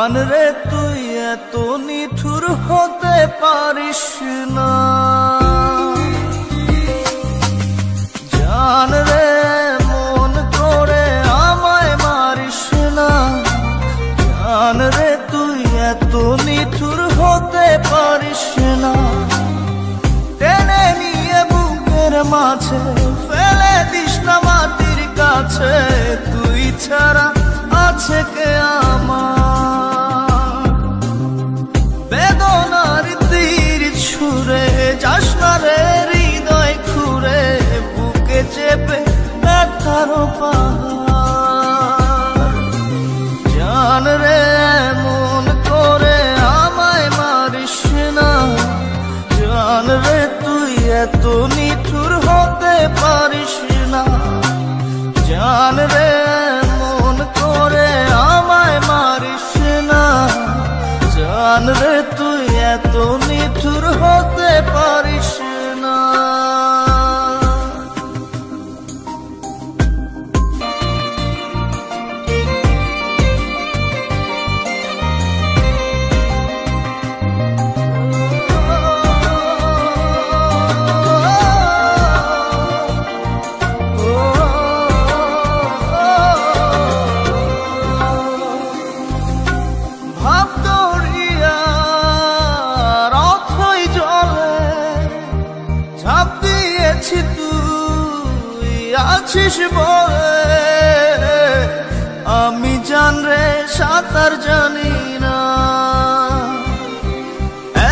জান রে তুই এত নিঠুর হতে পারিস না, জান রে মন করে আমায় মারিস না, জান রে তুই এত নিঠুর হতে পারিস না। টেনে নিয়ে বুকের মাঝে ফেলে দিস না মাটির কাছে, তুই ছাড়া আছে কে আমার। বেদনার তীর ছুঁড়ে যাস না রে হৃদয় খুঁড়ে, বুকে চেপে ব্যথার পাহাড়। জান রে মন করে আমায় মারিস না, জান রে তুই এত নিঠুর হতে পারিস না, জান রে মন করে আমায় মারিস না, জান রে তুই এত নিঠুর হতে পারিস না। আছিস বলে আমি জান রে সাঁতার জানি না,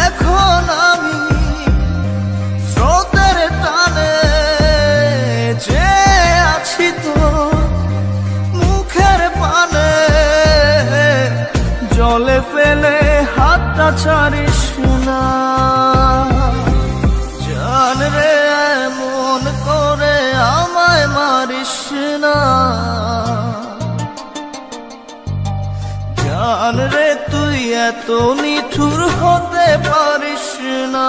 এখন আমি স্রোতের টানে যে আছি তো মুখের পানে, জলে ফেলে হাতটা ছাড়িস না, জান রে মন করে আমায় মারিস না, জান রে তুই এত নিঠুর হতে পারিস না।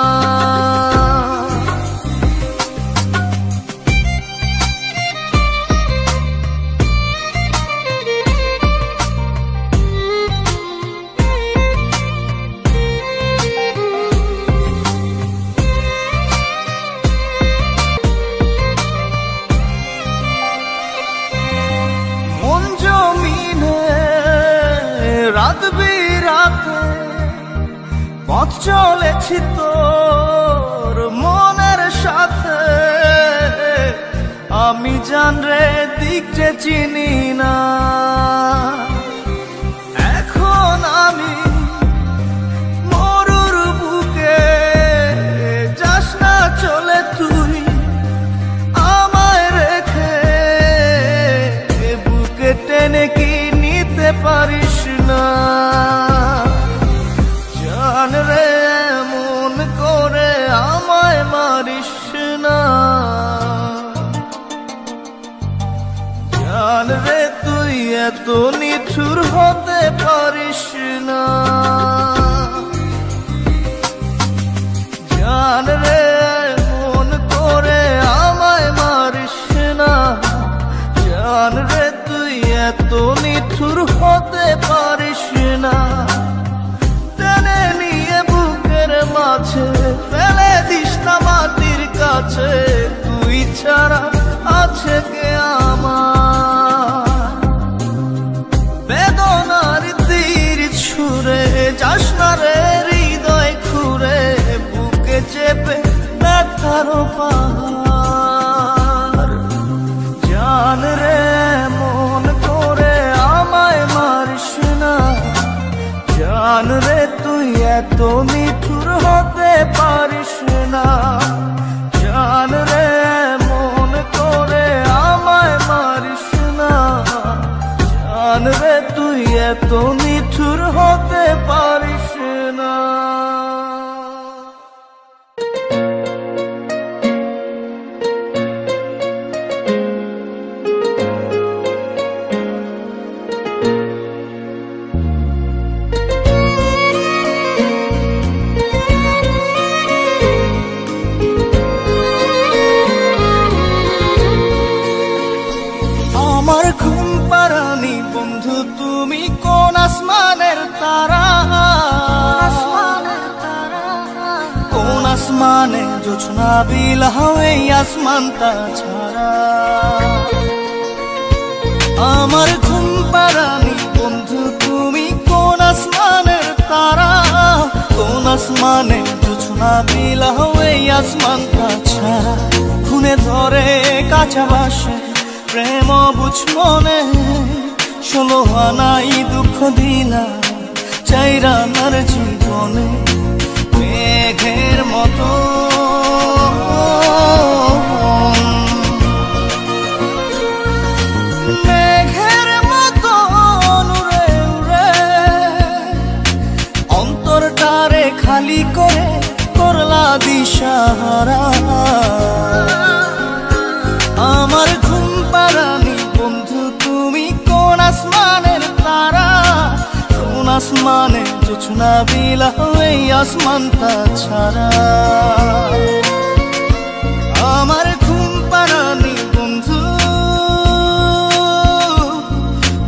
রাত বিরাতে পথ চলেছি তোর মনের সাথে, আমি জান রে দিক যে চিনি না, এখন আমি মরুর বুকে, যাস না চলে তুই আমায় রেখে, বুকে টেনে কি নিতে পারিস না, জান রে মন করে আমায় মারিস না, জান রে তুই এত নিঠুর হতে পারিস না, জান রে মন করে আমায় মারিস না, জান রে তুই এত নিঠুর হতে পারিস না। টেনে নিয়ে বুকের মাঝে ফেলে দিস না মাটির কাছে, তুই ছাড়া আছে কে আমার। বেদনার তীর ছুঁড়ে যাস না রে হৃদয় খুঁড়ে, বুকে চেপে ব্যথার পাহাড়। জান রে মন করে আমায় মারিস না, জান রে তুই এত নিঠুর হতে পারিস না, জান রে মন করে আমায় মারিস না, জান রে তুই এত নিঠুর হতে পারিস না। আমার ঘুম পাড়ানি বন্ধু তুমি কোন আসমানের তারা, জোছনা বিলাও এই আসমানটা ছাড়া। আমার ঘুম পাড়ানি বন্ধু তুমি কোন আসমানের তারা, কোন আসমানে জোছনা বিলাও এই আসমানটা ছাড়া। খুনে ধরে কাঁচা বাসে প্রেম বুঝ মনে, 16 আনাই দুঃখ দিলা চাইরা নার জীবনে। মেঘের মতো মেঘের মতো উড়ে উড়ে অন্তরটারে খালি করে করলা দিশাহারা। আমার ঘুম পাড়ানি বন্ধু তুমি কোন আসমানের তারা, কোন আসমানে জোছনা বিলাও এই আসমানটা ছাড়া। আমার ঘুম পাড়ানি বন্ধু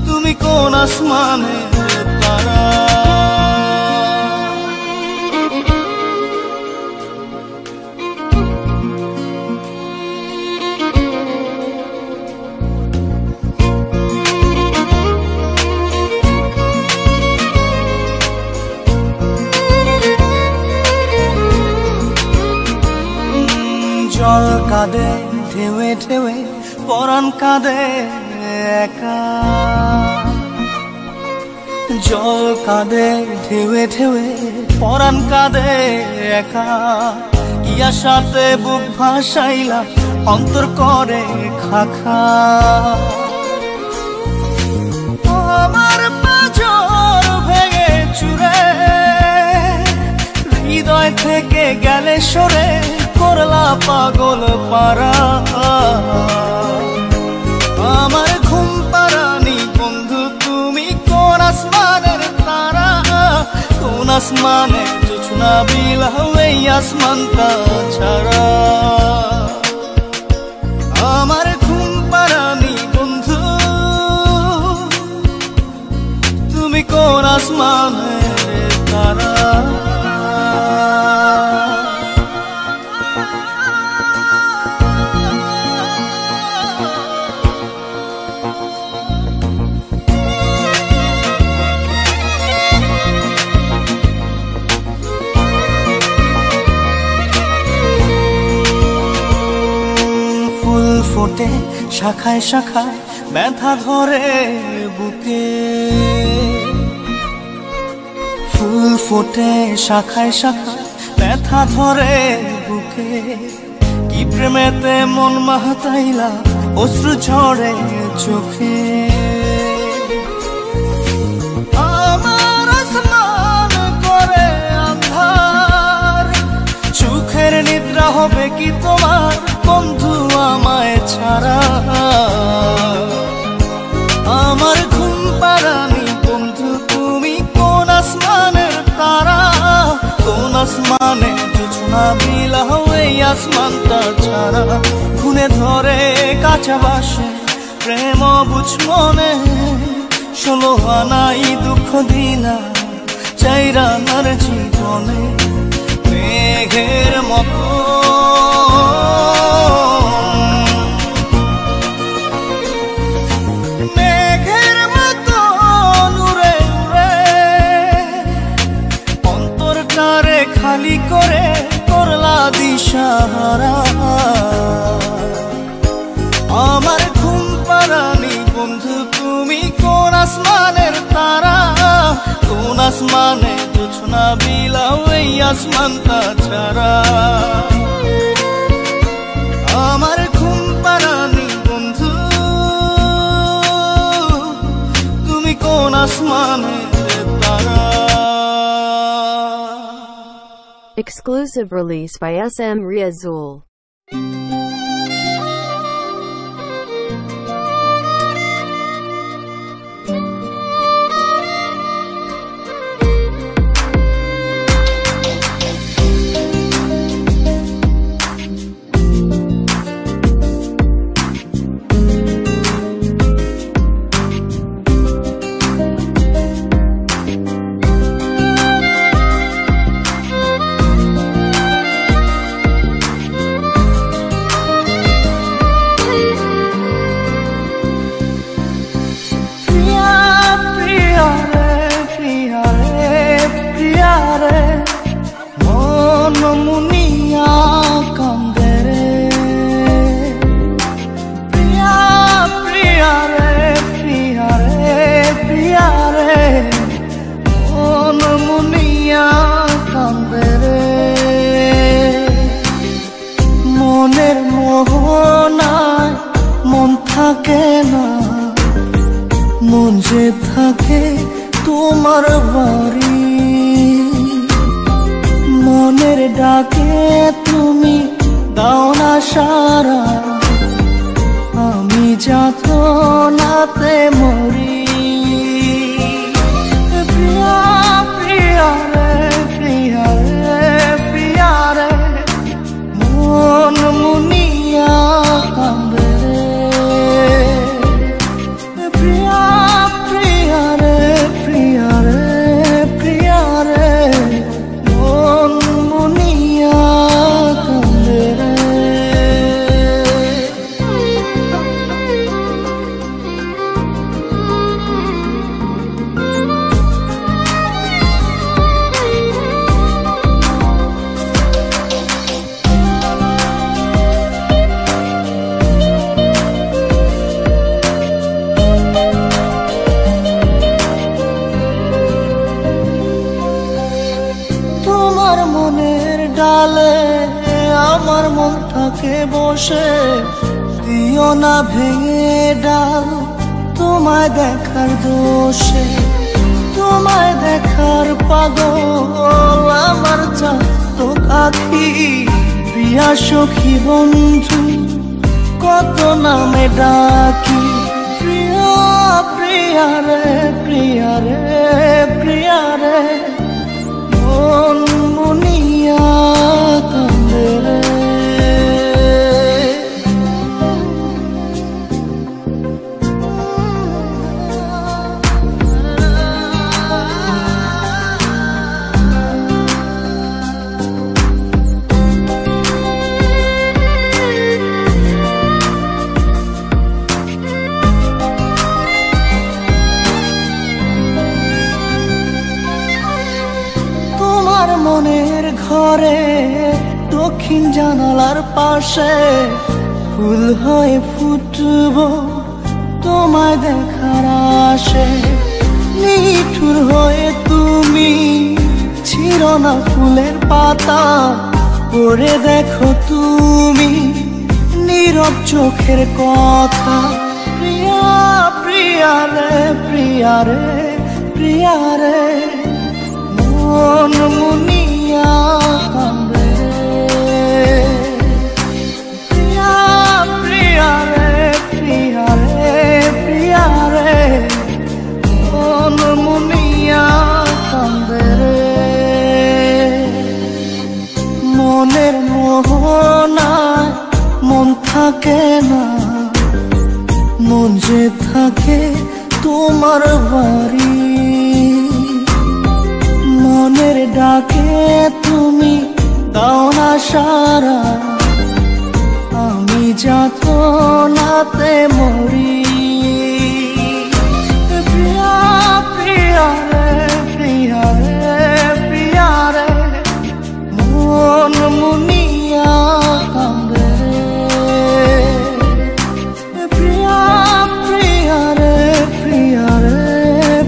তুমি কোন আসমানের তারা। জল কাঁদে ঢেউে ঢেউে পরাণ কাঁদে একা, জল কাঁদে ঢেউে ঢেউে পরাণ কাঁদে একা। কি আশাতে বুক ভাসাইলা অন্তর করে খাখা। আমার পাঁজর ভেঙে চুরে হৃদয় থেকে গেলে সরে করলা পাগল পারা। আমার ঘুম পাড়ানি বন্ধু তুমি কোন আসমানের তারা, কোন আসমানে জোছনা বিলাও এই আসমানটা ছাড়া। আমার ঘুম পাড়ানি বন্ধু তুমি কোন আসমানের তারা। ফোটে শাখায় শাখায় ব্যথা ধরে বুকে, ফুল ফোটে শাখায় শাখায় ব্যথা ধরে বুকে। কি প্রেমেতে মন মাতাইলা অশ্রু ঝরে চোখে। আমার আসমান করে আন্ধার, সুখের নিদ্রা হবে কি তোমার বন্ধু আমায় ছাড়া। আমার ঘুম পাড়ানি বন্ধু তুমি কোন আসমানের তারা, কোন আসমানে জোছনা বিলাও এই আসমানটা ছাড়া। খুনে ধরে কাঁচা বাসে প্রেম বুঝ মনে, 16 আনাই দুঃখ দিলা চাইরা নার জীবনে। মেঘের মতো মেঘের মতো উড়ে উড়ে অন্তরটারে খালি করে করলা দিশাহারা। আমার ঘুম পাড়ানি বন্ধু তুমি কোন আসমানের তারা, কোন আসমানে জোছনা বিলাও এই আসমানটা ছাড়া। আমার ঘুম পাড়ানি বন্ধু তুমি কোন আসমানের তারা। Exclusive release by SM Riazul. তুমি দাও না সারা, আমি যাতনাতে মরি। প্রিয়া প্রিয়া রে প্রিয়া রে প্রিয়া রে, মন মুনিয়া কান্দে রে। প্রিয়া প্রিয়া রে প্রিয়া রে প্রিয়া রে, মন মুনিয়া কান্দে রে। তোমার মনের ডালে আমার মন থাকে বসে, দিও না ভেঙে ডাল তোমায় দেখার দোষে। তোমায় দেখার পাগল আমার চাঁদো আঁখি, প্রিয়া সখী বন্ধু কত নামে ডাকি। প্রিয়া প্রিয়া রে প্রিয়া রে প্রিয়া রে, মন মুনিয়া কান্দে রে। তোমার মনের ঘরে দক্ষিণ জানালার পাশে ফুল হয়ে ফুটব তোমায় দেখার আশে। নিঠুর হয়ে তুমি ছিঁড়ো না ফুলের পাতা, পড়ে দেখো তুমি নীরব চোখের কথা। প্রিয়া প্রিয়া রে প্রিয়া রে প্রিয়া রে, মন মুনিয়া কান্দে রে। প্রিয়া প্রিয়া রে প্রিয়া রে প্রিয়া রে, মন মুনিয়া কান্দে রে। মনের মোহনায় মন থাকে না, মন যে থাকে তোমার বাড়ি। মনের ডাকে তুমি দাও না সারা, আমি যাতনাতে মরি। প্রিয়া প্রিয়া রে প্রিয়া রে প্রিয়া রে, মন মুনিয়া কান্দে রে। প্রিয়া প্রিয়া রে প্রিয়া রে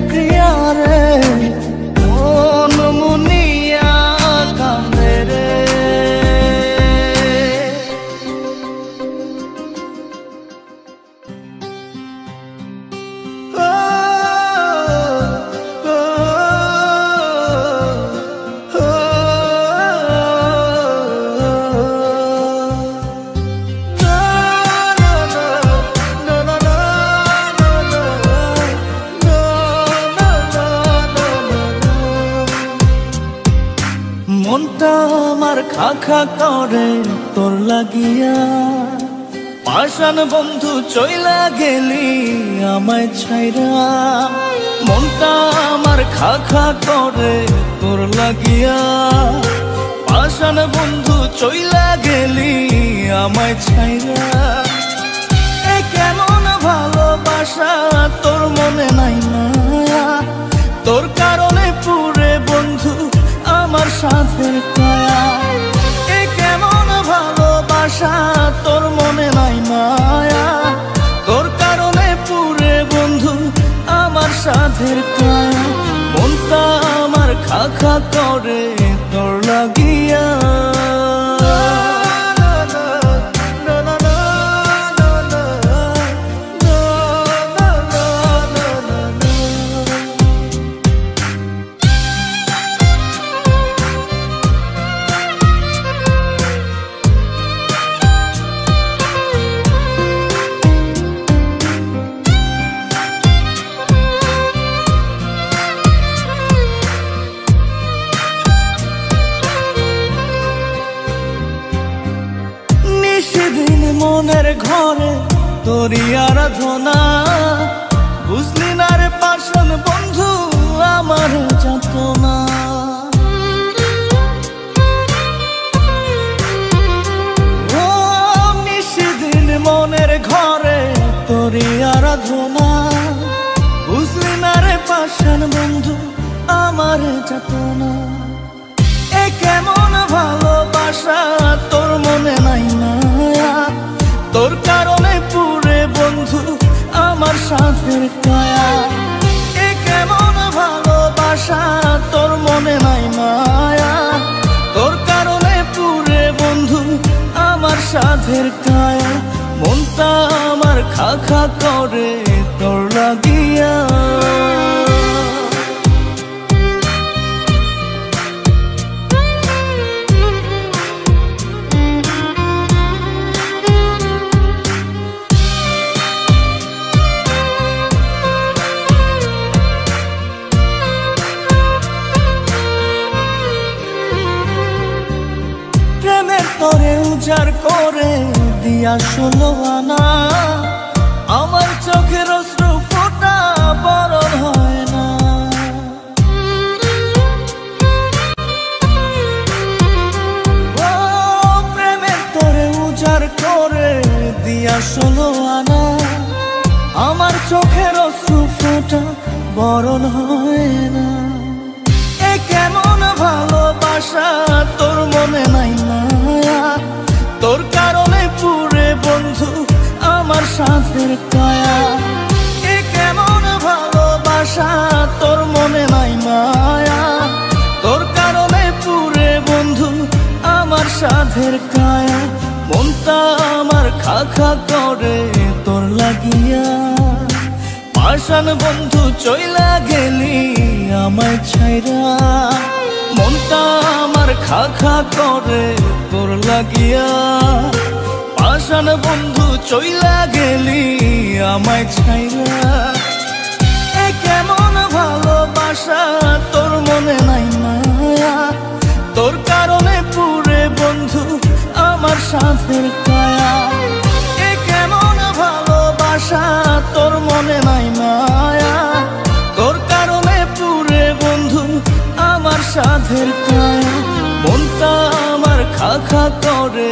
প্রিয়া রে, মন মুনিয়া কান্দে রে। মনটা আমার খা খা করে তোর লাগিয়া, পাষাণ বন্ধু চইলা গেলি আমায় ছাইরা। মনটা আমার খা খা করে তোর লাগিয়া, পাষাণ বন্ধু চইলা গেলি আমায় ছাইরা। এ কেমন ভালোবাসা তোর মনে নাই মায়া, তোর কারণে পুরে বন্ধু আমার সাথের কায়া। এ কেমন ভালোবাসা তোর মনে নাই মায়া, তোর কারণে পুরে বন্ধু আমার সাথের কায়া। মনটা আমার খা খা করে তোর লাগিয়া। মনের ঘরে তোরই আরাধনা, বুঝলি না রে পাষাণ বন্ধু আমার যাতনা। ও নিশিদিন মনের ঘরে তোরই আরাধনা, বুঝলি না রে পাষাণ বন্ধু আমার যাতনা। এ কেমন ভালোবাসা তোর মনে নাই মায়া, তোর কারণে পুরে বন্ধু আমার সাথের কায়া। এ কেমন ভালোবাসা তোর মনে নাই মায়া, তোর কারণে পুরে বন্ধু আমার সাথের কায়া। মনটা আমার খা খা করে তোর লাগিয়া। তোরে উজাড় করে দিয়া 16 আনা, আমার চোখের অশ্রু ফোঁটা বরণ হয় না। ও প্রেমের তোরে উজাড় করে দিয়া 16 আনা, আমার চোখের অশ্রু ফোঁটা বরণ হয় না। এ কেমন ভালোবাসা তোর মনে নাই মায়া, তোর কারণে পুরে বন্ধু আমার সাথের কায়া। এ কেমন ভালোবাসা তোর মনে নাই মায়া, তোর কারণে পুরে বন্ধু আমার সাথের কায়া। মনটা আমার খা খা করে তোর লাগিয়া। পাষাণ বন্ধু চইলা গেলি আমায় ছাইরা, মনটা আমার খা খা করে তোর লাগিয়া। পাষাণ বন্ধু চইলা গেলি আমায় ছাইরা। এ কেমন ভালোবাসা তোর মনে নাই মায়া, তোর কারণে পুরে বন্ধু আমার সাথের কায়া। এ কেমন ভালোবাসা তোর মনে নাই মায়া, তোর কারণে পুরে বন্ধু আমার সাধের কায়া। মনটা আমার খা খা করে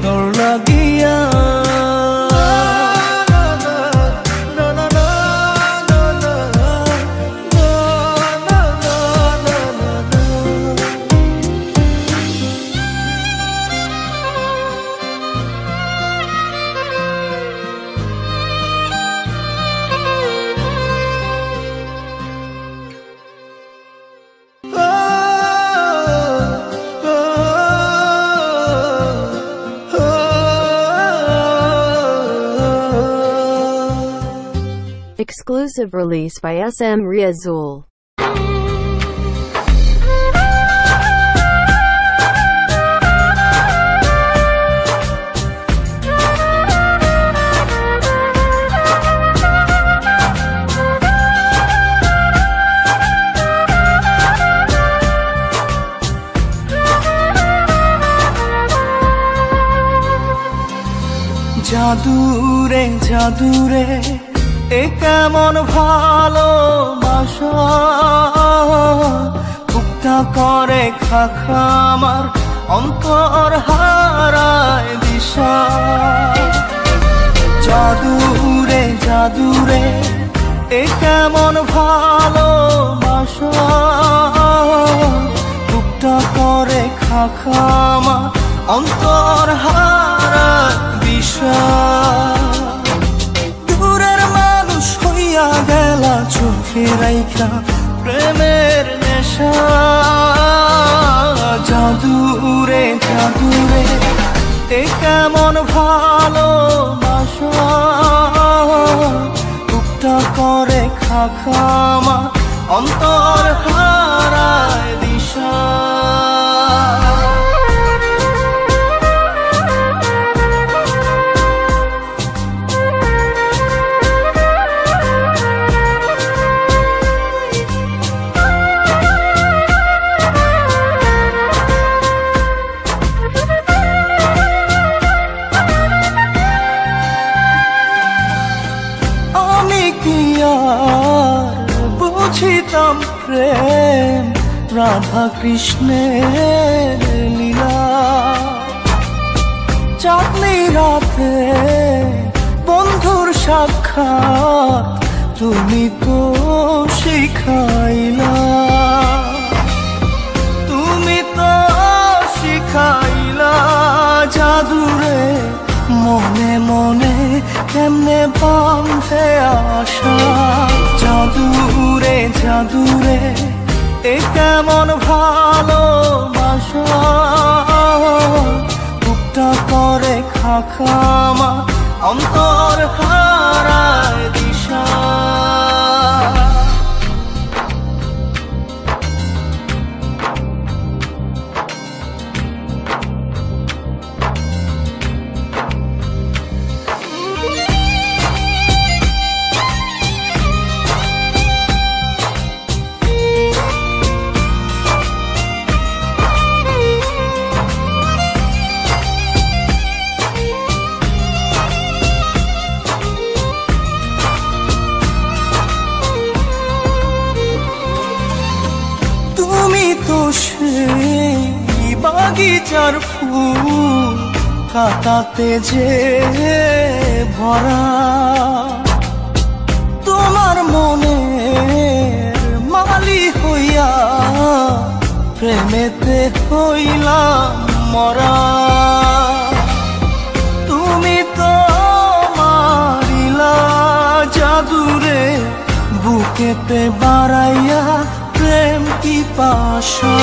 তোর লাগিয়া। Exclusive release by SM Riazul. জাদুরে জাদুরে এ কেমন ভালোবাসা, বুকটা করে খাখা আমার অন্তর হারায় দিশা। জাদুরে জাদুরে এ কেমন ভালোবাসা, বুকটা করে খাখা আমার অন্তর হারায় দিশা। গেলা চোখে রাইখা প্রেমের নেশা। জাদুরে জাদুরে এ কেমন ভালোবাসা, বুকটা করে খাখা আমার অন্তর হারায় দিশা। রাধা কৃষ্ণের লীলা। চাঁদনি রাতে বন্ধুর সাক্ষাৎ তুমি তো শিখাইলা, তুমি তো শিখাইলা জাদুরে মনে মনে কেমনে বাঁধে আশা। জাদুরে জাদুরে এ কেমন ভালোবাসা, বুকটা করে খাখামা অন্তর হারায় দিশা। বাগিচার ফুল কাটাতে যে ভরা, তোমার মনে মালি হইয়া প্রেমেতে হইলাম মরা। তুমি তো মারিলা জাদুরে বুকেতে বাড়াইয়া প্রেম পিপাসা।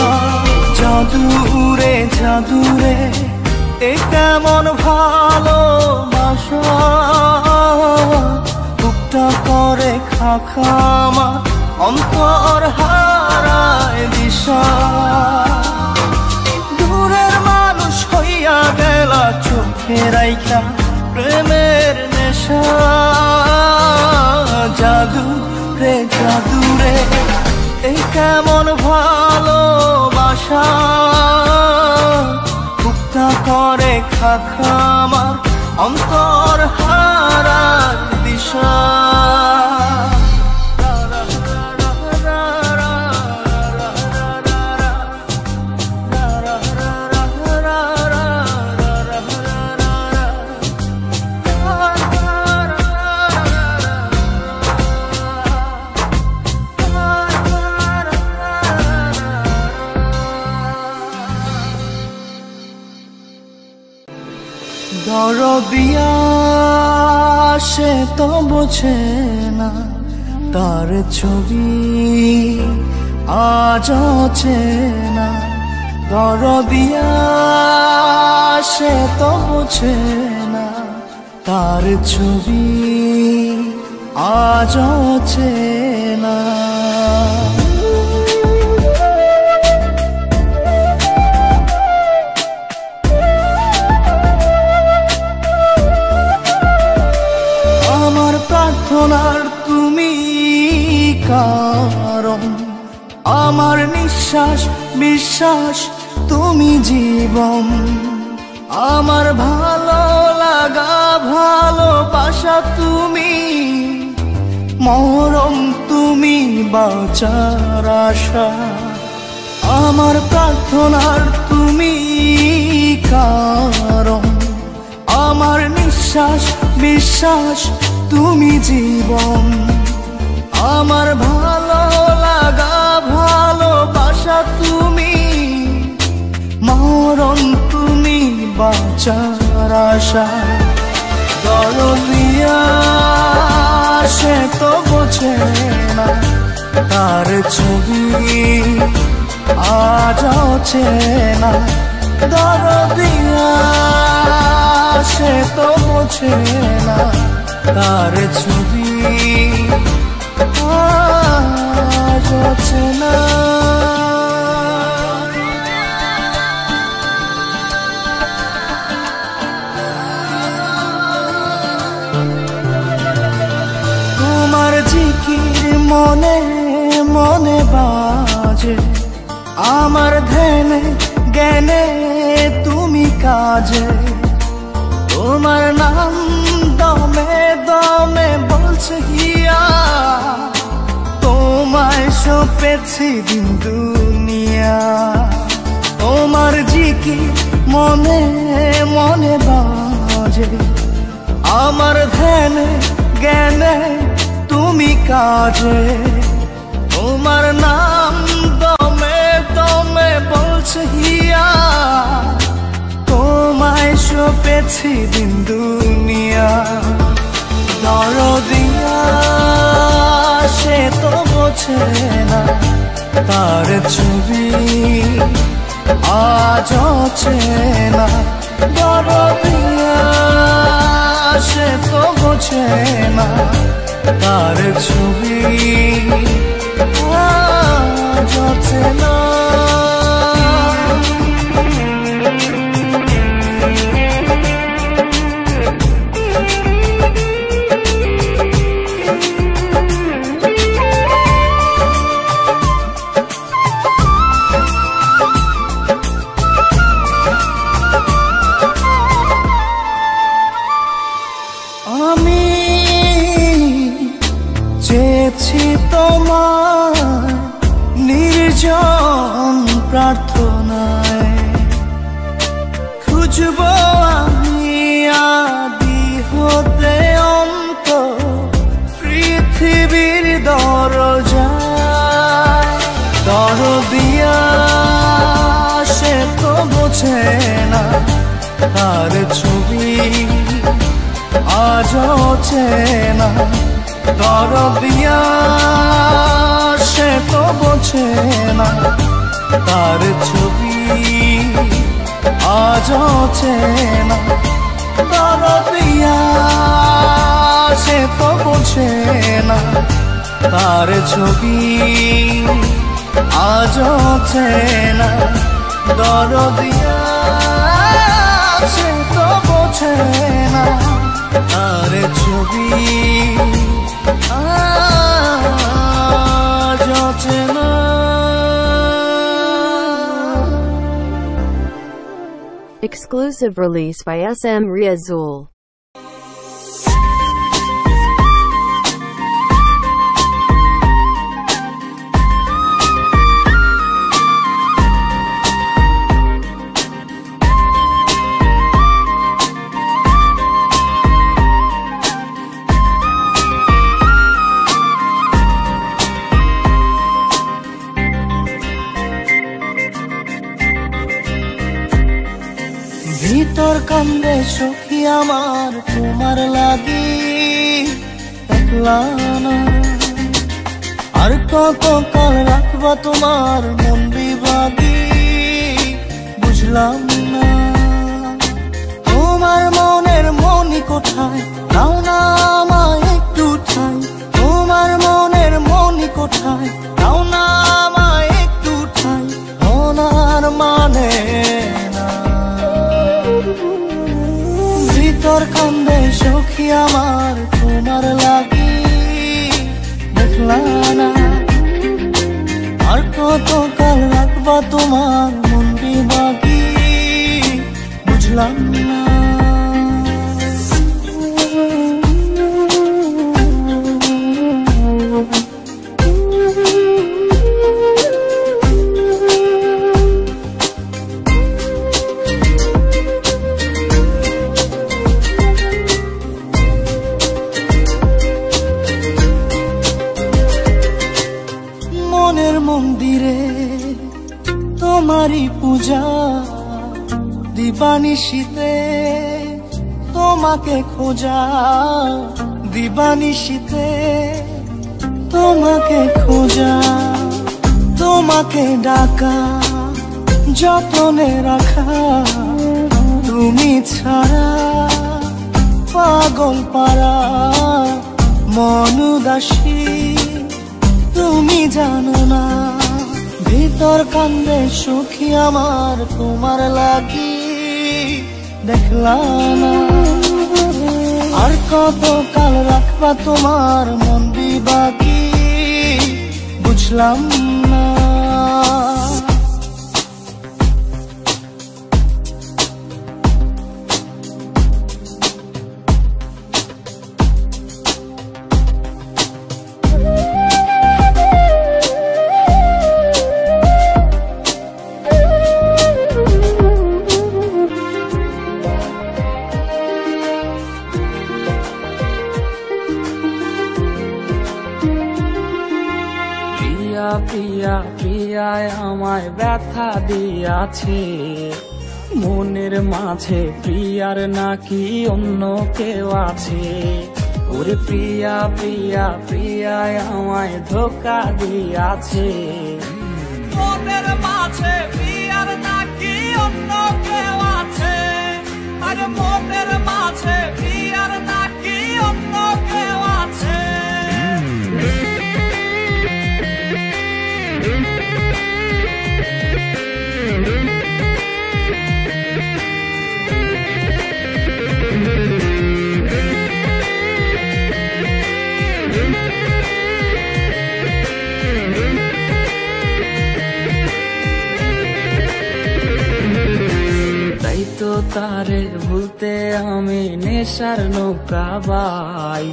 জাদুরে জাদুরে এ কেমন ভালোবাসা, বুকটা করে খাখামা অন্তর হারায় দিশা। দূরের মানুষ হইয়া গেলা চোখে রাইখা প্রেমের নেশা। জাদুরে জাদুরে এই কেমন ভালোবাসা, বুকটা করে খাখামা অন্তর হারার দিশা। দরদিয়া সে তো বোঝে না, তার ছবি আজ চেনা। দরদিয়া সে তো বোঝে না, তার ছবি আজ চেনা। প্রার্থনার তুমি কারণ, আমার নিঃশ্বাস বিশ্বাস তুমি জীবন। আমার ভালো লাগা ভালোবাসা তুমি, মরণ তুমি বাঁচার আশা। আমার প্রার্থনার তুমি কারণ, আমার নিঃশ্বাস বিশ্বাস তুমি জীবন। আমার ভালো লাগা ভালোবাসা তুমি, মরণ তুমি বাঁচার আশা। দরদিয়া সে তো বোঝে না, তার ছবি আজ চেনা। দরদিয়া সে তো বোঝে না, তার ছবি আজ চেনা। তোমার জিকির মনে মনে বাজে, আমার ধ্যানে জ্ঞানে তুমি কাজে। তোমার নাম দমে দমে বলছে হিয়া, তোমায় সপেছি দিন দুনিয়া। দুনিয়া তোমার জিকি মনে মনে বাজে আমার ধ্যানে জ্ঞানে তুমি কাজে তোমার নাম দমে দমে বলছে হিয়া তোমায় সপেছি দিন দুনিয়া দরদিয়া সে তো বোঝে না তার ছবি আজ চেনা দরদিয়া সে তো বোঝে না তার ছবি আজ চেনা তোমার নির্জন প্রার্থনায় খুঁজব আমি আদি হতে অন্ত পৃথিবীর দরজায় দরদিয়া সে তো বোঝে না তার ছবি আজ চেনা দরদিয়া সে তো বোঝে না তার ছবি আজ চেনা দরদিয়া সে তো বোঝে না তার ছবি আজ চেনা দরদিয়া সে তো বোঝে না তার ছবি আজ চেনা Exclusive release by SM Riazul. ভিতর কান্দে সখী আমার তোমার লাগি একলা না আর কত কাল রাখবা তোমার মন বিভাগী বুঝলাম না তোমার মনের মনি কোথায় দাও না আমায় একটু ঠাই তোমার মনের মনি কোথায় দাও না আমায় একটু ঠাই ওনার মানে ভিতর কান্দে সখী আমার তোমার লাগি দেখলা না আর কত কাল রাখবা তোমার মন বিভাগী বুঝলাম না মন্দিরে তোমারই পূজা দিবানিশীতে তোমাকে খোঁজা দিবানিশীতে তোমাকে খোঁজা তোমাকে ডাকা যতনে রাখা তুমি ছাড়া পাগল পারা মন উদাসী তুমি জানো না ভিতর কান্দে সুখী আমার তোমার লাগি দেখলা না আর কত কাল রাখবা তোমার মন বিভাগী বুঝলাম না আমায় ব্যথা দিয়াছে। মনের মাঝে প্রিয়ার নাকি অন্য কেউ আছে। ওরে প্রিয়া প্রিয়া প্রিয়া আমায় ধোকা দিয়াছে। মনের মাঝে প্রিয়ার নাকি অন্য কেউ আছে। আরে মনের মাঝে প্রিয়ার নাকি অন্য কেউ আছে। তাই তো তারে ভুলতে আমি নেশার নৌকা বাই।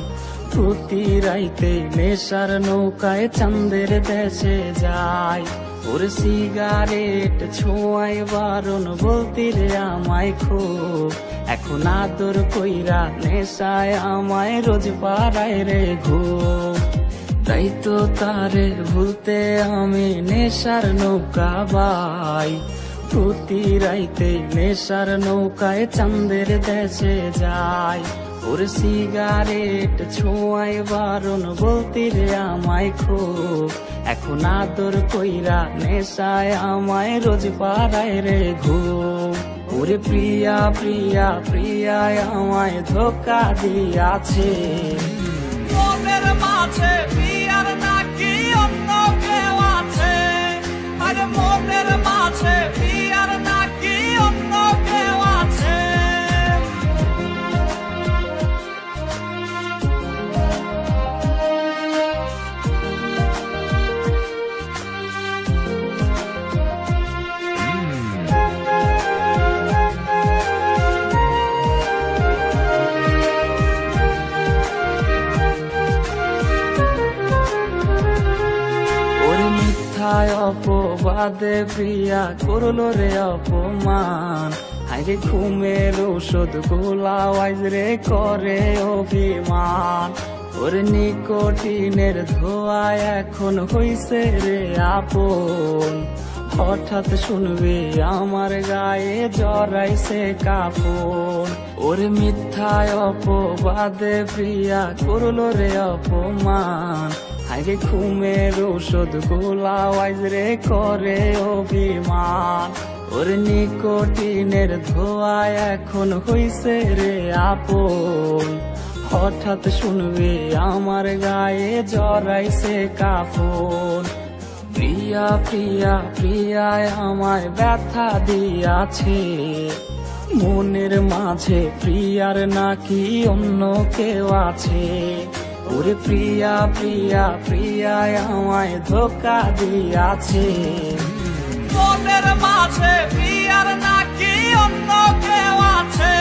প্রতি রাইতে নেশার নৌকায় চাঁদের দেশে যাই। ওর সিগারেট ছোঁয়াই বারণ বলতি রে আমায় খুব। এখন আদর কইরা নেশায় আমায় রোজ পাড়ায় রে ঘুম। তাই তো তারে ভুলতে আমি নেশার নৌকা বাই। প্রতি রাইতে নেশার নৌকায় চাঁদের দেশে যাই। ওর সিগারেট ছোঁয়াই বারণ বলতি রে আমায় খুব। এখন আদর কইরা নেশায় আমায় রোজ পাড়ায় রে ঘুম। ওরে প্রিয়া প্রিয়া প্রিয়া আমায় ধোকা দিয়াছে। মনের মাঝে প্রিয়ার নাকি অন্য কেউ আছে। আরে মনের মাঝে প্রিয়ার নাকি অন্য কেউ আছে। অপবাদে প্রিয়া করলো রে অপমান। হাইরে ঘুমের ঔষধ গোলাওয়াইজ রে করে অভিমান। ওর নিকোটিনের ধোঁয়ায় এখন হইছে রে আপন। হঠাৎ শুনবে আমার গায়ে জড়াইছে কাফন। ওর মিথ্যায় অপবাদে প্রিয়া করলো রে অপমান। আগে ঘুমের ঔষধ গোলাওয়াইজ রে করে অভিমান। ওর নিকোটিনের ধোঁয়ায় এখন হইছে রে আপন। হঠাৎ শুনবে আমার গায়ে জড়াইছে কাফন। প্রিয়া প্রিয়া প্রিয়া আমায় ব্যথা দিয়াছে। মনের মাঝে প্রিয়ার নাকি অন্য কেউ আছে। ওরে প্রিয়া প্রিয়া প্রিয়া আমায় ধোকা দিয়াছে। মনের মাঝে প্রিয়ার নাকি অন্য কেউ আছে।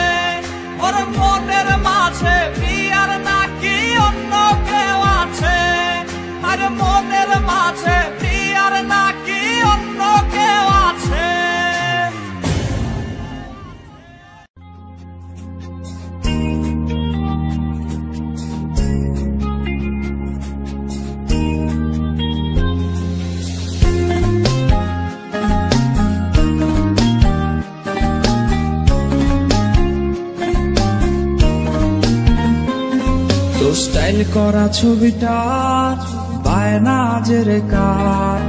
ওর মনের মাঝে প্রিয়ার নাকি অন্য কেউ আছে। আর মনের মাঝে প্রিয়ার নাকি অন্য কেউ আছে। স্টাইল করা ছবিটা বায়না জেরে কার।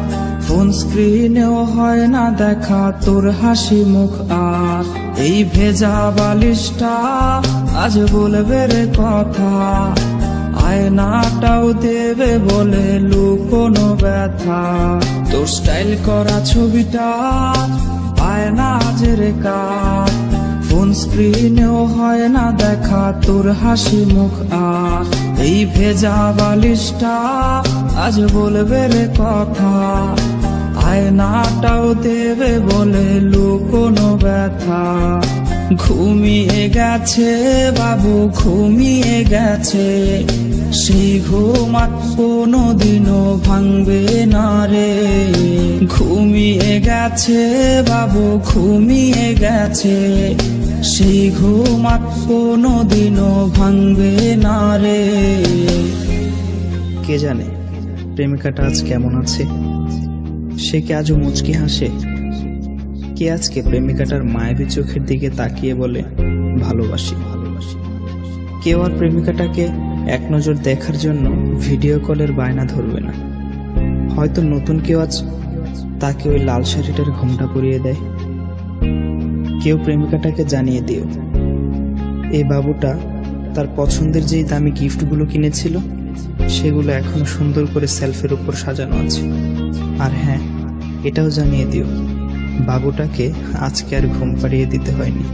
ফোন স্ক্রিনেও হয় না দেখা তোর হাসি মুখ আর। এই ভেজা বালিশটা আজ বলবে রে কথা। আয়নাটাও দেবে বলে লুকোনো ব্যথা। তোর স্টাইল করা ছবিটা বায়না জেরে কার। ফোন স্ক্রিনেও হয় না দেখা তোর হাসি মুখ আর। এই ভেজা বালিশটা আজ বলবে রে কথা। আয়নাটাও দেবে বলে লুকোনো ব্যথা। ঘুমিয়ে গেছে বাবু ঘুমিয়ে গেছে। সেই ঘুম আর কোনোদিনও ভাঙবে না রে। ঘুমিয়ে গেছে বাবু ঘুমিয়ে গেছে। সেই ঘুম আর কোনোদিনও ভাঙবে না রে। কে জানে প্রেমিকাটা আজ কেমন আছে। সে কি আজও মুচকি হাসে? কে আজকে প্রেমিকাটার মায়াবী চোখের দিকে তাকিয়ে বলে ভালোবাসি? কেউ আর প্রেমিকাটাকে এক নজর দেখার জন্য ভিডিও কলের বায়না ধরবে না। হয়তো নতুন কেউ আজ তাকে ওই লাল শাড়িটার ঘোমটা পরিয়ে দেয়। কেউ প্রেমিকাটাকে জানিয়ে দিও এই বাবুটা তার পছন্দের যেই দামি গিফটগুলো কিনেছিল সেগুলো এখনো সুন্দর করে সেলফের উপর সাজানো আছে। আর হ্যাঁ, এটাও জানিয়ে দিও বাবুটাকে আজকে আর ঘুম পাড়িয়ে দিতে হয়নি।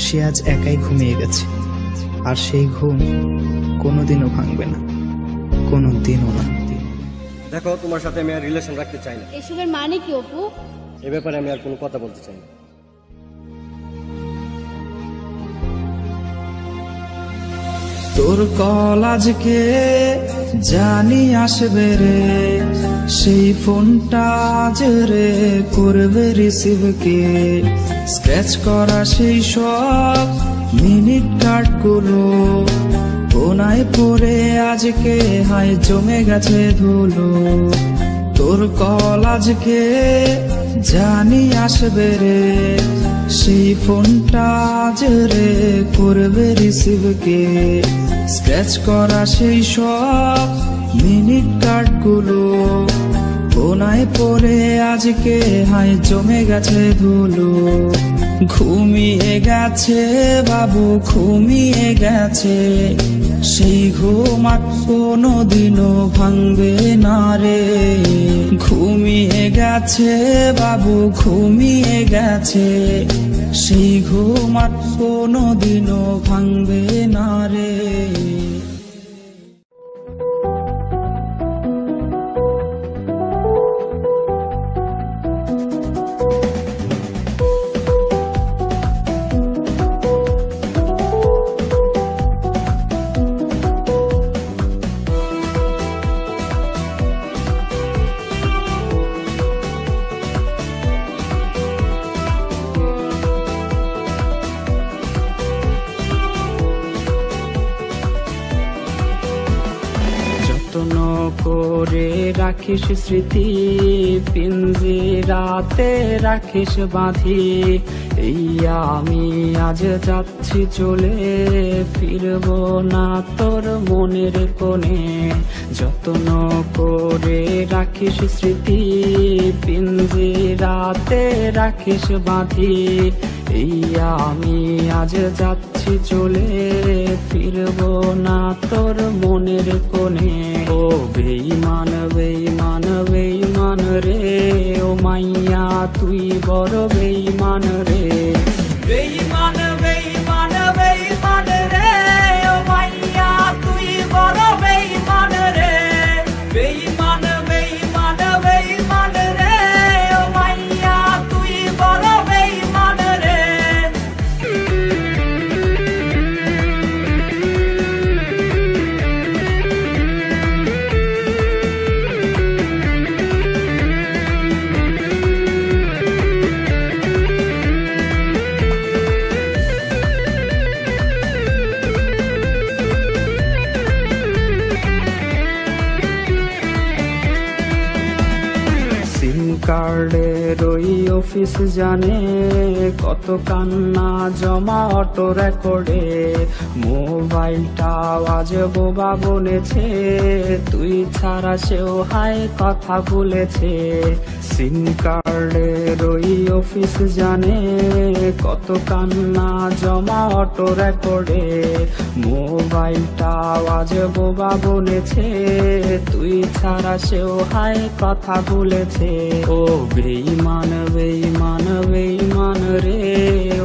সে আজ একাই ঘুমিয়ে গেছে, আর সেই ঘুম কোনোদিনও ভাঙবে না, কোনোদিনও না। দেখো, তোমার সাথে আমি আর রিলেশন রাখতে চাই না। এসবের মানে কি অপু? এ ব্যাপারে আমি আর কোনো কথা বলতে চাই না। তোর কল আজকে জানি আসবে রে, সেই ফোনটা আজ রে করবে রিসিভ কে। স্ক্র্যাচ করা সেই সব মিনিট কার্ডগুলো কোনায় পড়ে আজকে হাই জমে গেছে ধুলো। তোর কল আজকে জানি আসবে রে, সেই ফোনটা আজ রে করবে রিসিভ কে। স্ক্র্যাচ করা সেই সব মিনিট কার্ডগুলো কোনায় পড়ে আজকে হাই জমে গেছে ধুলো। ঘুমিয়ে গেছে বাবু, ঘুমিয়ে গেছে, সেই ঘুম আর কোনোদিনও ভাঙবে না রে। ঘুমিয়ে গেছে বাবু, ঘুমিয়ে গেছে, সেই ঘুম আর কোনোদিনও ভাঙবে না রে। করে রাখিস স্মৃতি, পিঞ্জিরাতে রাখিস বাঁধি। এই আমি আজ যাচ্ছি চলে, ফিরব না তোর মনের কোণে। যত্ন করে রাখিস স্মৃতি, পিঞ্জিরাতে রাখিস বাঁধি। এই আমি আজ যাচ্ছি চলে, ফিরব না তোর মনের কোণে। ও বেঈমান বেঈমান বেঈমান রে, ও মাইয়া তুই বড় বেঈমান রে। বেঈমান বেঈমান বেঈমান রে, ও মাইয়া তুই বড় বেঈমান রে। বেঈমান বেঈমান বেঈমান রে, ও মাইয়া তুই বড় বেঈমান রে। কার্ডের ওই অফিস জানে কত কান্না জমা অটো রেকর্ডে। মোবাইলটা আজ বোবা বলেছে, তুই ছাড়া সেও হায় কথা বলেছে। সিম কার্ডের ওই অফিস জানে কত কান্না জমা অটো রেকর্ডে। মোবাইলটা আজ বোবা বলেছে, তুই ছাড়া সেও হায় কথা বলেছে। ও বেঈমান বেঈমান বেঈমান রে,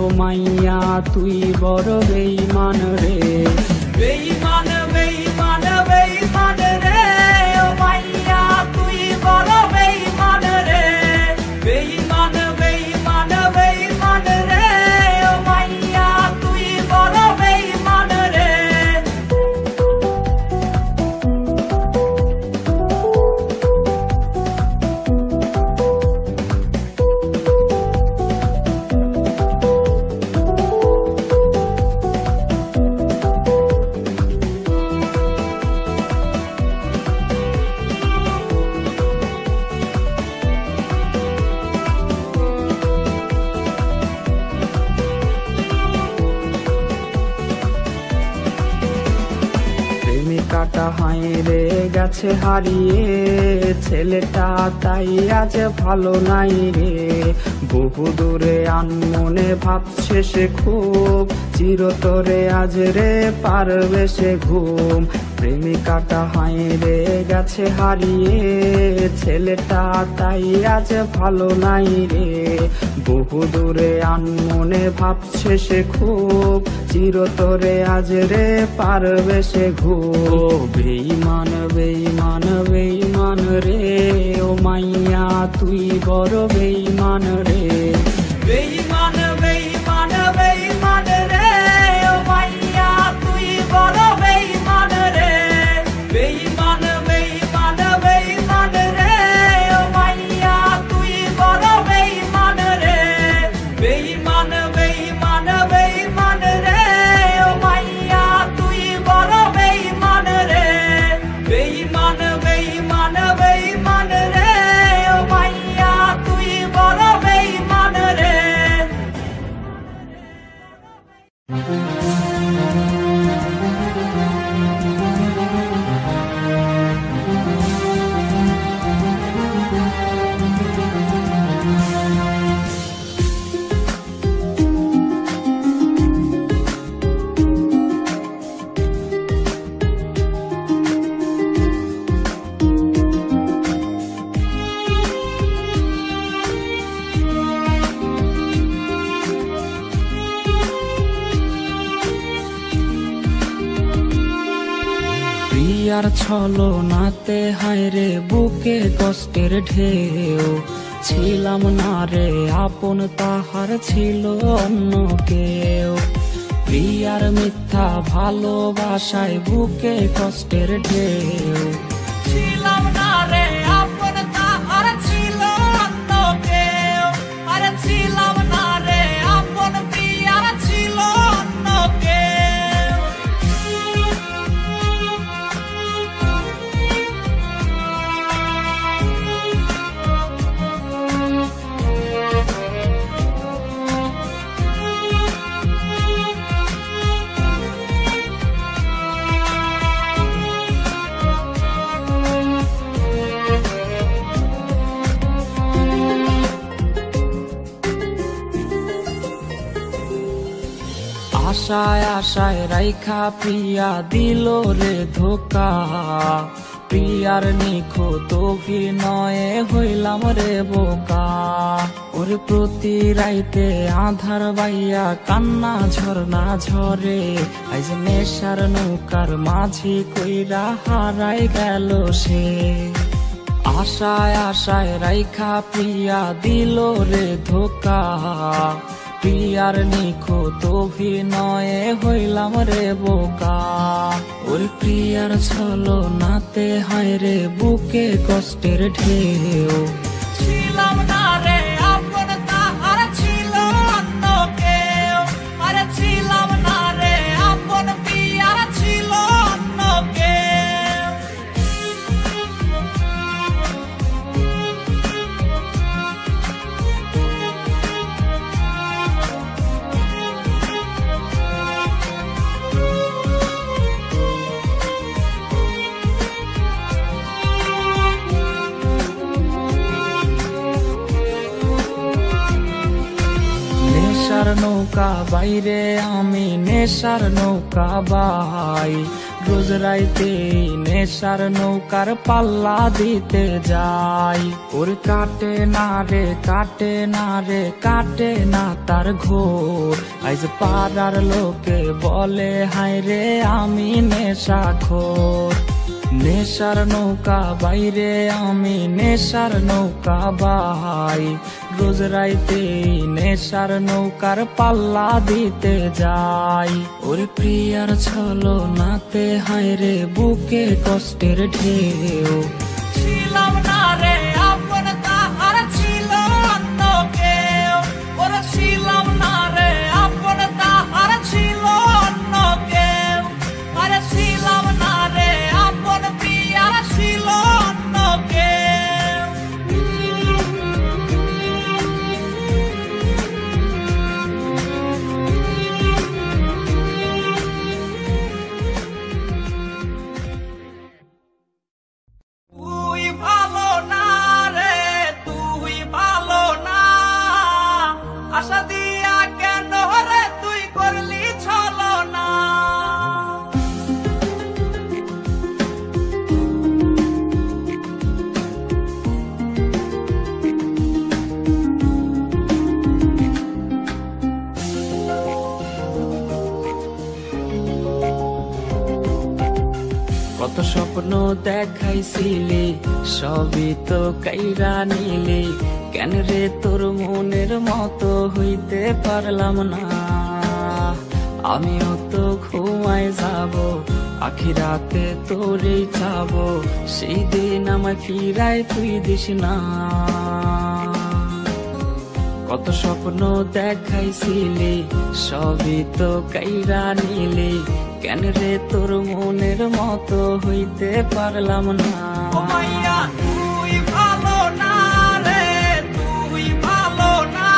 ও মাইয়া তুই বড় বেঈমান রে। বেঈমান বেঈমান বেঈমান রে, ও মাইয়া তুই বড় বেঈমান রে। বেঈমান বেঈমান বেঈমান রে, ও মাইয়া তুই বড় বেঈমান রে। প্রেমিকাটা হাইরে গেছে হারিয়ে, ছেলেটা তাই আজ ভালো নাই রে। বহু দূরে আনমনে ভাবছে সে খুব, চিরতরে আজ রে পারবে সে ঘুম। প্রেমিকাটা হাইরে গেছে হারিয়ে, ছেলেটা তাই আজ ভালো নাই রে। বহু দূরে আনমনে ভাবছে সে খুব, চিরতরে আজ রে পারবে সে ঘুম। বেঈমান বেঈমান বেঈমান রে, ও মাইয়া তুই বড় বেঈমান রে। বেঈমান বেঈমান বেঈমান রে, ও মাইয়া তুই বড় বেঈমান রে। বেঈমান বেঈমান বেঈমান রে, ও মাইয়া তুই বড় বেঈমান রে। বেঈমান বেঈমান বেঈমান রে, ও মাইয়া তুই বড় বেঈমান রে। বেঈমান বেঈমান বেঈমান রে, ও মাইয়া তুই বড় বেঈমান রে। প্রিয়ার ছলনাতে হায়রে বুকে কষ্টের ঢেউ, ছিলাম না রে আপন তাহার ছিল অন্য কেউ। প্রিয়ার মিথ্যা ভালোবাসায় বুকে কষ্টের ঢেউ, ছিলাম না রে আপন তাহার ছিল অন্য কেউ। আরে ছিলাম না রে আপন, প্রিয়ার ছিল অন্য কেউ। আশায় আশায় রাইখা প্রিয়া দিল রে ধোকা, প্রিয়ার নিখুঁত অভিনয়ে হইলাম রে বোকা। ওরে প্রতি রাইতে আধার বাইয়া কান্না ঝরনা ঝরে, আজ নেশার নৌকার মাঝি কইরা হারাই গেল সে। আশায় আশায় রাইখা প্রিয়া দিল রে ধোকা, প্রিয়ার নিখুঁত অভিনয়ে হইলাম রে বোকা। ওর প্রিয়ার ছলনাতে হায়রে বুকে কষ্টের ঢেউ, ছিলাম না রে আপন তাহার ছিল অন্য কেউ। আরে ছিলাম না রে আপন, প্রিয়ার ছিল অন্য কেউ। নেশার নৌকা বাইরে আমি নেশার নৌকা বাই, রোজ রাইতে নেশার নৌকার পাল্লা দিতে যাই। ওর কাটে না রে কাটে না রে কাটে না তার ঘোর, আজ পাড়ার লোকে বলে হায় রে আমি নেশাখোর। নেশার নৌকা বাইরে আমি নেশার নৌকা বাই, রোজ রাইতে নেশার নৌকার পাল্লা দিতে যাই। ওর প্রিয়ার ছলনাতে হায়রে বুকে কষ্টের ঢেউ, ছিলাম না রে আপন তাহার ছিল অন্য কেউ। ওর ছিলাম না রে আপন তাহার ছিল অন্য কেউ। আরে ছিলাম না রে আপন, প্রিয়ার ছিল অন্য কেউ। আশা দিয়া কেন রে তুই করলি ছলনা। কত স্বপ্ন দেখাইছিলি সবই তো কাইরা নিলি, কেন রে তোর মনের মতো হইতে পারলাম না। আমিও তো ঘুমায় যাব, আখিরাতে তোরেই চাবো, সেই দিন আমায় ফিরায় তুই দিস না। কত স্বপ্ন দেখাইছিলি সবই তো কাইরা নিলি, কেন রে তোর মনের মতো হইতে পারলাম না। ও মাইয়া তুই ভালো না রে, তুই ভালো না,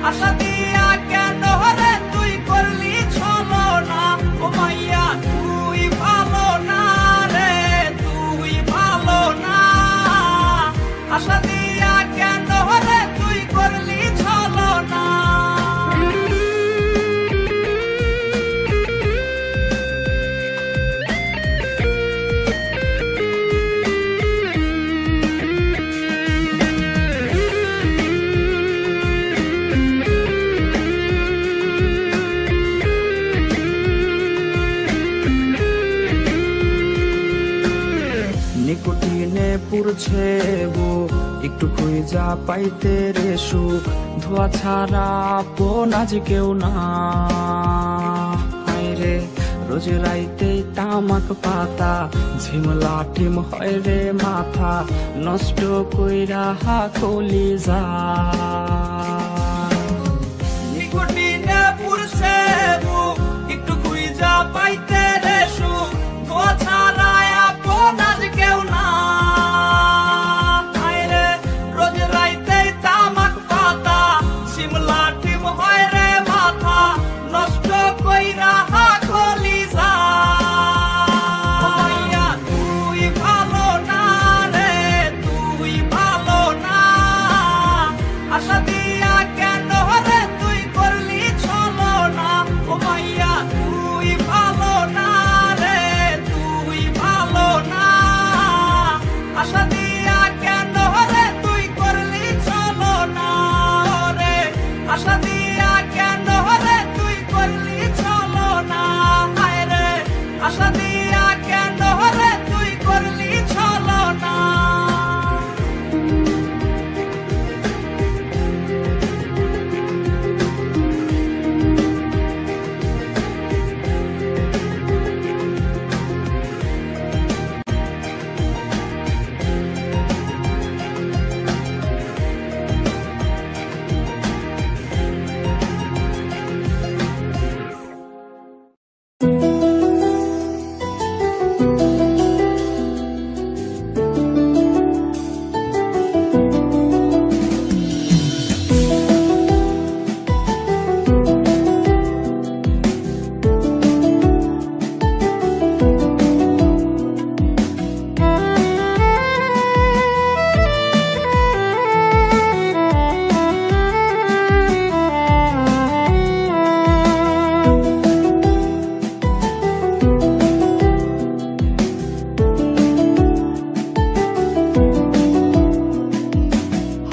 আশা দিয়া কেন রে তুই করলি ছলনা। ও মাইয়া তুই ভালো না রে, তুই ভালো না, আশা দিয়া কেন রে তুই করলি ছলনা। নিকোটিনে পুরছে বুক, একটু খুঁজা পাইতে রে সুখ, ধোয়া ছাড়া আপন আজ কেউ না। রে রোজ রাইতে তামাক পাতা, ঝিমলা টিম হয় রে মাথা, নষ্ট কইরা হা কলিজা। নিকোটিনে পুরছে বুক, একটু খুঁজা পাইতে রে সুখ, ধোয়া ছাড়া আপন আজ কেউ না। রে রোজ রাইতে তামাক পাতা, ঝিমলা টিম হয় রে মাথা, নষ্ট কইরা হা কলিজা। মাইয়া তুই ভালো না রে, তুই ভালো না, আশা দিয়া কেন রে তুই করলি ছলনা। ও মাইয়া তুই ভালো না রে, তুই ভালো না, আশা দিয়া কেন রে তুই করলি ছলনা। রে আশা দিয়া কেন রে তুই করলি ছলনা। হায় রে আশা দিয়া কেন রে তুই করলি ছলনা।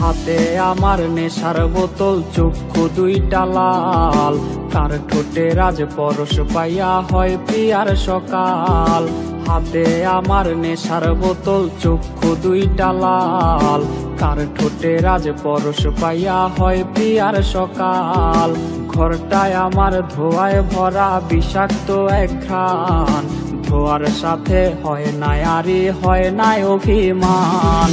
হাতে আমার নেশার বোতল, চক্ষু দুইটা লাল, কার ঠোঁটে রাজ পরশ পাইয়া হয় প্রিয়ার সকাল। হাতে আমার নেশার বোতল, চক্ষু দুইটা লাল, কার ঠোঁটে রাজ পরশ পাইয়া হয় প্রিয়ার সকাল। ঘরটায় আমার ধোঁয়ায় ভরা বিষাক্ত এক ঘ্রাণ, ধোয়ার সাথে হয় নাই আরে হয় নাই অভিমান।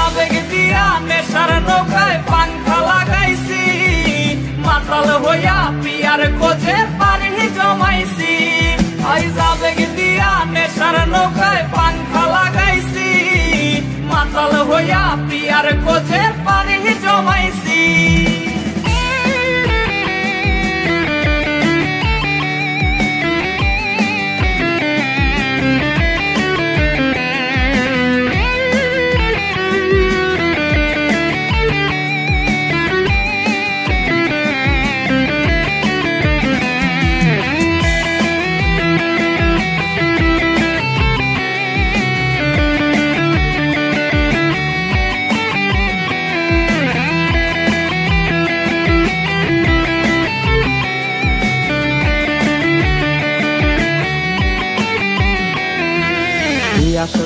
আবেগ দিয়া নেশার নৌকায় পাংখা লাগাইছি, মাতাল হইয়া প্রিয়ার খোঁজে পানি জমাইছি। আবেগ দিয়া নেশার নৌকায় পাংখা লাগাইছি, মাতাল হইয়া প্রিয়ার খোঁজে পানি জমাইছি।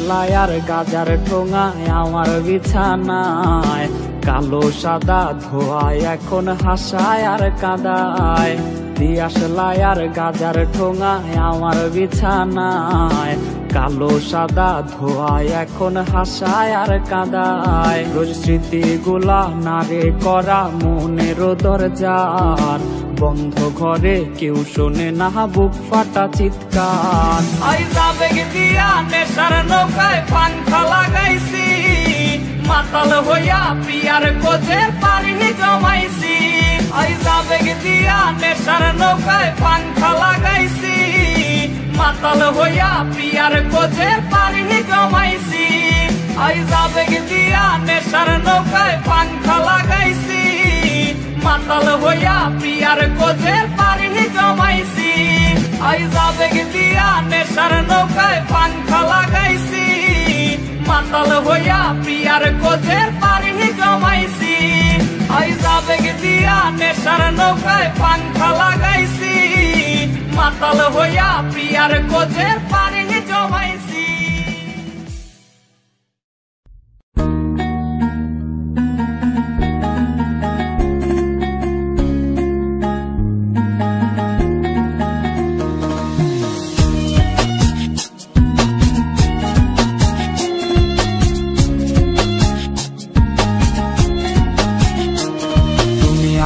আসলাই আর গাজার ঠোঙায় আমার বিছানায় কালো সাদা ধোয়ায় এখন হাসায় আর কাদায় আসলাই আর গাজার ঠোঙায় আমার বিছানায় কালো সাদা ধোয়ায় এখন হাসায় আর কাদায় রোজ স্মৃতিগুলা নারে করা মনের দরজার বন্ধ ঘরে কেউ শোনে না বুক ফাটা চিৎকার আবেগ দিয়া নেশার নৌকায় পাংখা লাগাইছি মাতাল হইয়া পিয়ার কোজের পারি জমাইছি আবেগ দিয়া নেশার নৌকায় পাংখা লাগাইছি মাতাল হইয়া পিয়ার কোজের পারি জমাইছি আবেগ দিয়া নেশার নৌকায় পাংখা লাগাইছি মাতাল হইয়া পিয়ার কোজের পারি জমাইছি আবেগ দিয়া নেশার নৌকায় পাংখা লাগাইছি মাতাল হইয়া পিয়ার কোজের পারি জমাইছি আবেগ দিয়া নেশার নৌকায় পাংখা লাগাইছি মাতাল হইয়া পিয়ার কোজের পারি জমাইছি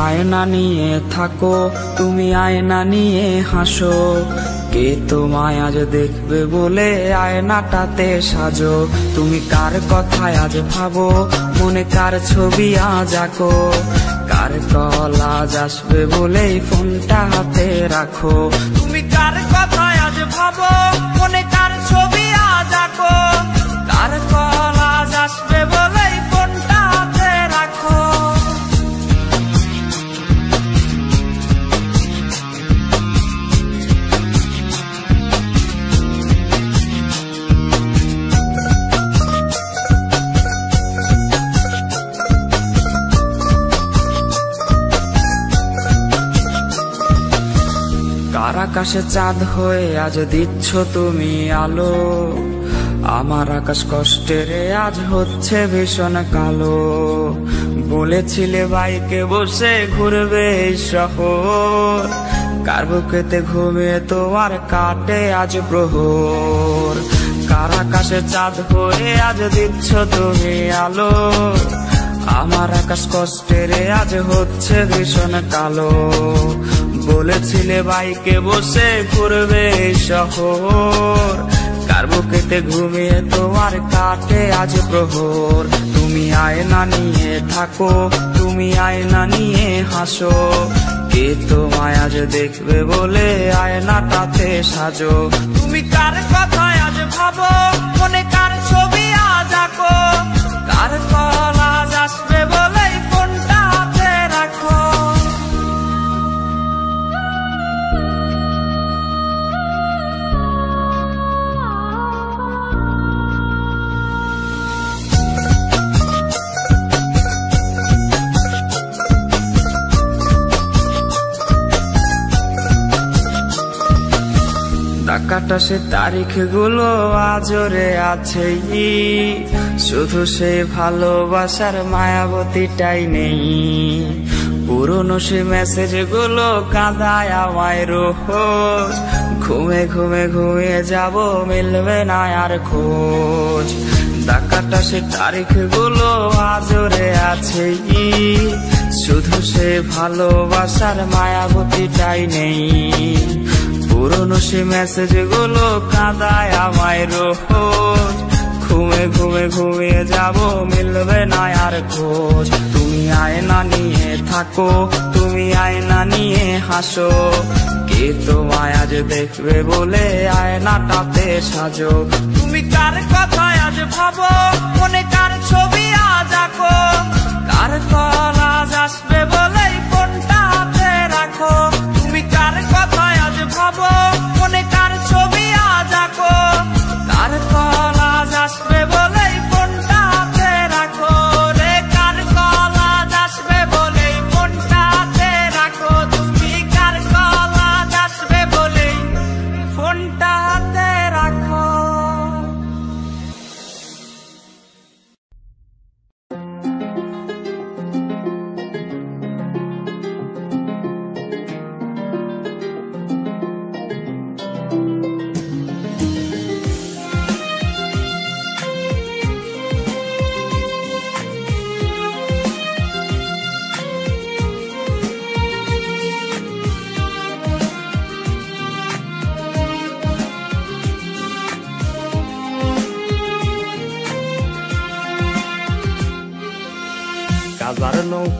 আয়না নিয়ে থাকো তুমি আয়না নিয়ে হাসো কে তোমায় আজ দেখবে বলে আয়নাটাতে সাজো তুমি কার কথায় আজ ভাবো মনে কার ছবি আজ আঁকো কার কল আজ আসবে বলেই ফোনটা হাতে রাখো তুমি কার কথায় আজ ভাবো মনে কার ছবি আজ আঁকো কার কল আজ আসবে বলেই ফোনটা হাতে রাখো আকাশে চাঁদ হয়ে আজ দিচ্ছ তুমি আলো আমার আকাশ কষ্টের আজ হচ্ছে ভীষণ কালো বলেছিলে বাইকে বসে ঘুরবে এই শহর কার বুকেতে ঘুমিয়ে তোমার কাটে আজ প্রহর কার আকাশে চাঁদ হয়ে আজ দিচ্ছ তুমি আলো আমার আকাশ কষ্টের আজ হচ্ছে ভীষণ কালো বলেছিলে বাইকে বসে ঘুরবে শহর কার বুকেতে ঘুমিয়ে তোমার কাটে আজ প্রহর তুমি আয়না নিয়ে থাকো তুমি আয়না নিয়ে হাসো কে তোমায় আজ দেখবে বলে আয়নাটাতে সাজো তুমি কার কথায় আজ ভাবো মনে কার ছবি আজ আঁকো কার কল আজ আসবে বলে ফোনটা হাতে রাখো কাটা সে তারিখ গুলো আজরে আছে শুধু সে ভালোবাসার মায়াবতীটাই নেই পুরনো সে মেসেজ গুলো কাঁদায় আমায় রোজ ঘুমে ঘুমে ঘুমিয়ে যাব মিলবে না আর খোঁজ ডাকাটা সে তারিখ গুলো আজরে আছে শুধু সে ভালোবাসার মায়াবতীটাই নেই পুরনো সে মেসেজ গুলো কাঁদায় আমায় রোজ ঘুমে ঘুমে ঘুমিয়ে যাব মিলবে না আর খোঁজ তুমি আয়না নিয়ে থাকো তুমি আয়না নিয়ে হাসো কে তোমায় আজ দেখবে বলে আয়নাটাতে সাজো তুমি কার কথায় আজ ভাবো মনে কার ছবি আজ আঁকো কার কল আজ আসবে বলে ফোনটা হাতে রাখো তুমি কার কথায় আজ ভাবো মনে কার ছবি আজ আঁকো কার কল আজ আসবে বলে ফোনটা হাতে রাখো রে কার কল আজ আসবে বলে ফোনটা হাতে রাখো তুমি কার কল আজ আসবে বলে ফোনটা হাতে রাখো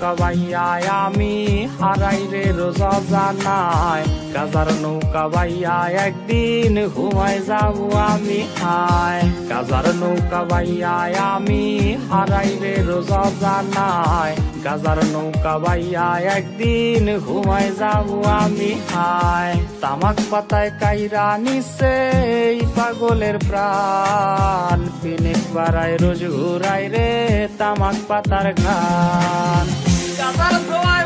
নৌকা বাইয়ায় আমি হারাই রে রোজ জানায় গাজার নৌকা বাইয়ায় একদিন ঘুমায় যাবো আমি হায় গাজার নৌকা বাইয়ায় আমি হারাই রে রোজ জানায় গাজার নৌকা বাইয়ায় একদিন ঘুমায় যাবো আমি হায় তামাক পাতায় কাইরা নিছে এই পাগলের প্রাণ পিনিক পাড়ায় রোজ ঘুরাই রে তামাক পাতার গান গাজার ধোয়ায়